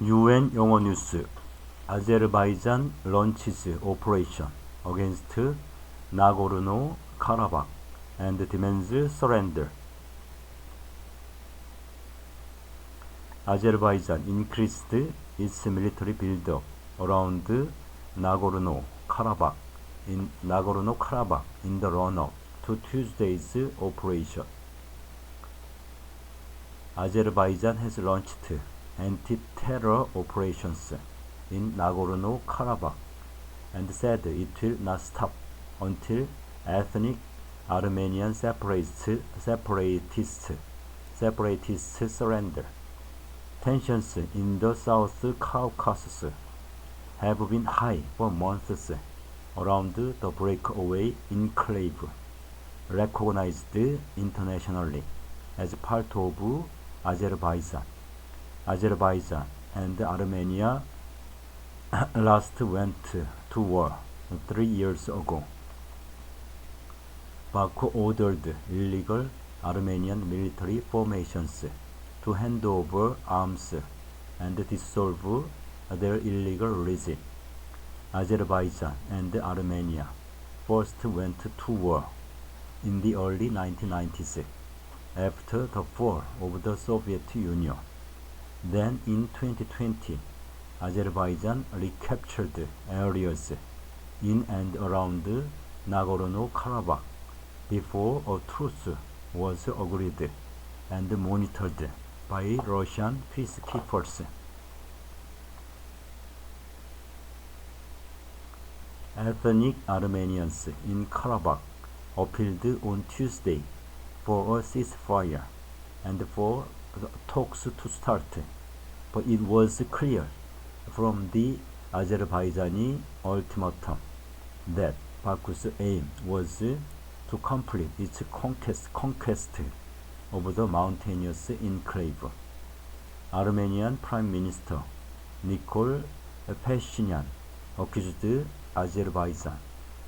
UN 영어뉴스 Azerbaijan launches operation against Nagorno-Karabakh and demands surrender. Azerbaijan increased its military buildup around Nagorno-Karabakh in the run-up to Tuesday's operation. Azerbaijan has launched anti-terror operations in Nagorno-Karabakh and said it will not stop until ethnic Armenian separatists surrender. Tensions in the South Caucasus have been high for months around the breakaway enclave, recognized internationally as part of Azerbaijan. Azerbaijan and Armenia last went to war 3 years ago. Baku ordered illegal Armenian military formations to hand over arms and dissolve their illegal regime. Azerbaijan and Armenia first went to war in the early 1990s after the fall of the Soviet Union. Then in 2020, Azerbaijan recaptured areas in and around Nagorno-Karabakh before a truce was agreed and monitored by Russian peacekeepers. Ethnic Armenians in Karabakh appealed on Tuesday for a ceasefire and for the talks to start, but it was clear from the Azerbaijani ultimatum that Baku's aim was to complete its conquest of the mountainous enclave. Armenian Prime Minister Nikol Pashinyan accused Azerbaijan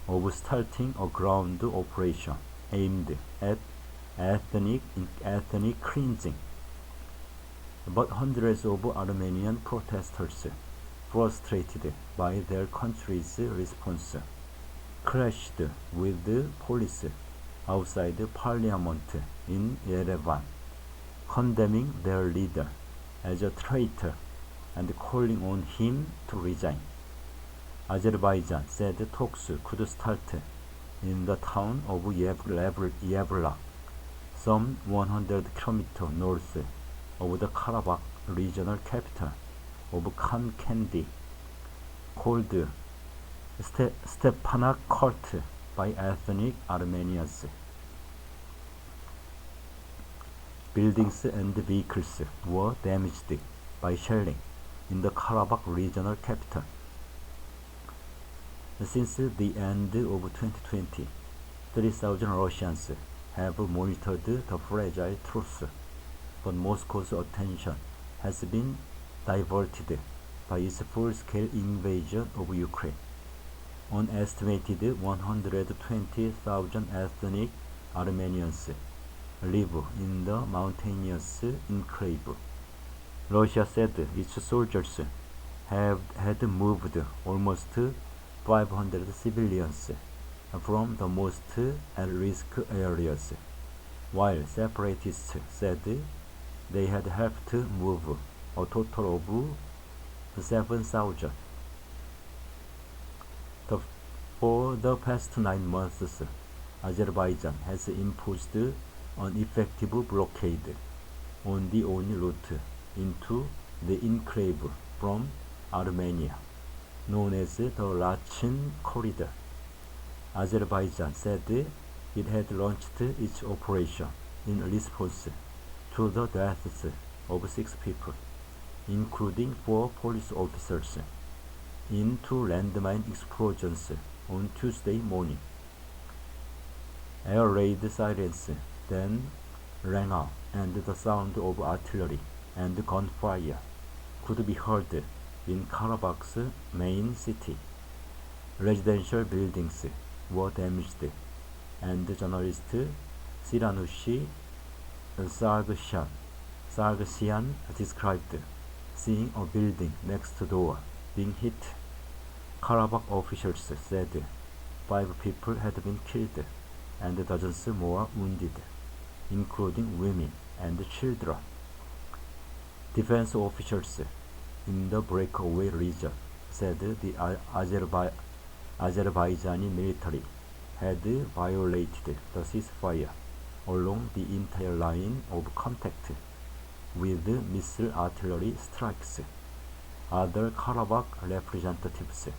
of starting a ground operation aimed at ethnic cleansing. But hundreds of Armenian protesters, frustrated by their country's response, clashed with the police outside parliament in Yerevan, condemning their leader as a traitor and calling on him to resign. Azerbaijan said talks could start in the town of Yevlak, some 100 km north of the Karabakh regional capital of Khankendi, called Stepanakert by ethnic Armenians. Buildings and vehicles were damaged by shelling in the Karabakh regional capital. Since the end of 2020, 3,000 Russians have monitored the fragile truce, but Moscow's attention has been diverted by its full-scale invasion of Ukraine. An estimated 120,000 ethnic Armenians live in the mountainous enclave. Russia said its soldiers had moved almost 500 civilians from the most at-risk areas, while separatists said they had helped move a total of 7,000. For the past 9 months, Azerbaijan has imposed an effective blockade on the only route into the enclave from Armenia, known as the Lachin Corridor. Azerbaijan said it had launched its operation in response to the deaths of 6 people, including 4 police officers, in 2 landmine explosions on Tuesday morning. Air raid sirens then rang out, and the sound of artillery and gunfire could be heard in Karabakh's main city. Residential buildings were damaged, and journalist Siranushi Sargsyan described seeing a building next door being hit. Karabakh officials said 5 people had been killed and dozens more wounded, including women and children. Defense officials in the breakaway region said the Azerbaijani military had violated the ceasefire along the entire line of contact with missile artillery strikes. Other Karabakh representatives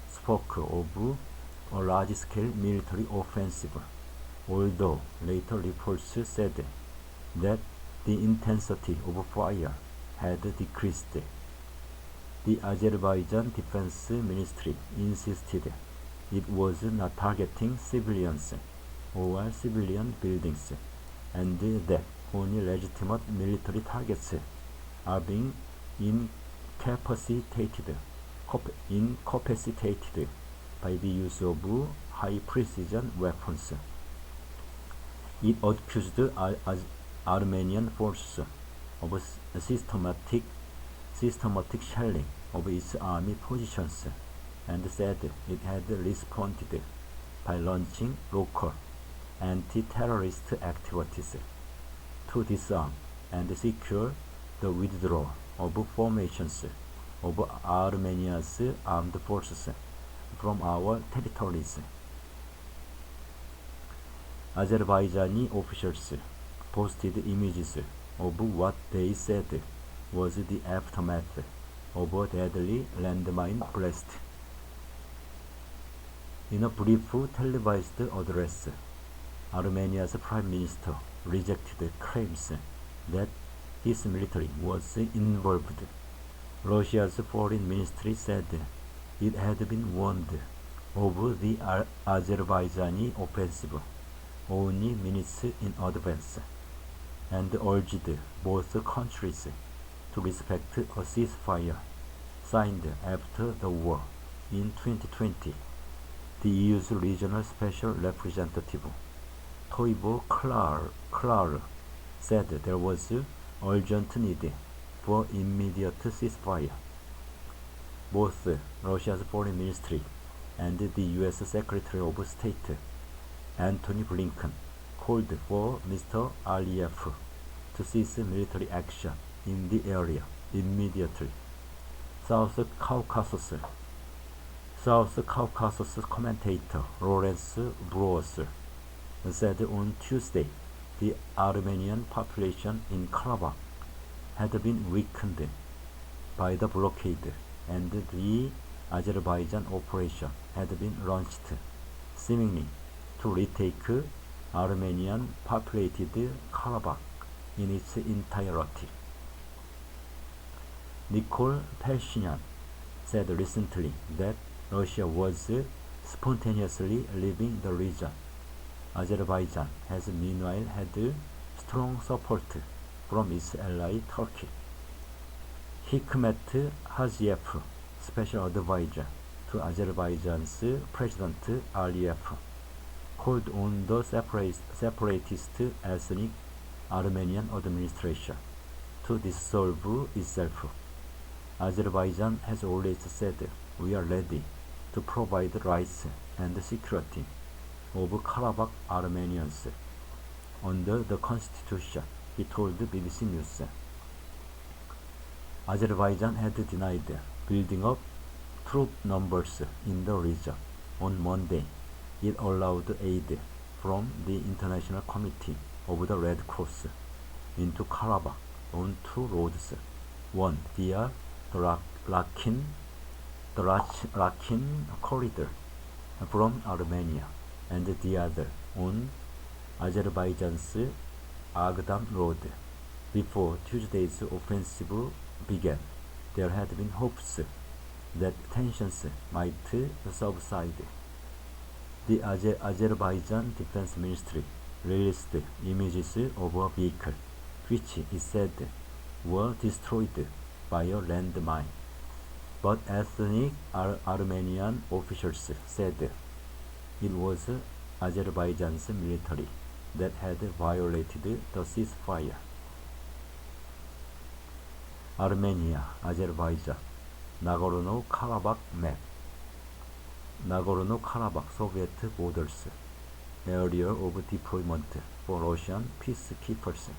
spoke of a large-scale military offensive, although later reports said that the intensity of fire had decreased. The Azerbaijan Defense Ministry insisted it was not targeting civilians or civilian buildings, and that only legitimate military targets are being incapacitated by the use of high-precision weapons. It accused Armenian forces of systematic shelling of its army positions and said it had responded by launching local anti-terrorist activities to disarm and secure the withdrawal of formations of Armenia's armed forces from our territories. Azerbaijani officials posted images of what they said was the aftermath of a deadly landmine blast. In a brief televised address, Armenia's Prime Minister rejected claims that his military was involved. Russia's Foreign Ministry said it had been warned of the Azerbaijani offensive only minutes in advance, and urged both countries to respect a ceasefire signed after the war in 2020. The EU's regional special representative Toivo Klar said there was urgent need for immediate ceasefire. Both Russia's Foreign Ministry and the U.S. Secretary of State Antony Blinken called for Mr. Aliyev to cease military action in the area immediately. South Caucasus commentator Lawrence Brewers said on Tuesday the Armenian population in Karabakh had been weakened by the blockade, and the Azerbaijan operation had been launched seemingly to retake Armenian populated Karabakh in its entirety. Nikol Pashinyan said recently that Russia was spontaneously leaving the region. Azerbaijan has meanwhile had strong support from its ally Turkey. Hikmet Hajiev, special advisor to Azerbaijan's President Aliyev, called on the separatist ethnic Armenian administration to dissolve itself. Azerbaijan has always said, "We are ready to provide rights and security of Karabakh Armenians under the constitution," he told BBC News. Azerbaijan had denied building up troop numbers in the region. On Monday, it allowed aid from the International Committee of the Red Cross into Karabakh on 2 roads, one via the Rakhine corridor from Armenia, and the other on Azerbaijan's Agdam road. Before Tuesday's offensive began, there had been hopes that tensions might subside. The Azerbaijan Defense Ministry released images of a vehicle which it said were destroyed by a landmine, but ethnic Armenian officials said it was Azerbaijan's military that had violated the ceasefire. Armenia, Azerbaijan, Nagorno-Karabakh map, Nagorno-Karabakh Soviet borders, area of deployment for Russian peacekeepers.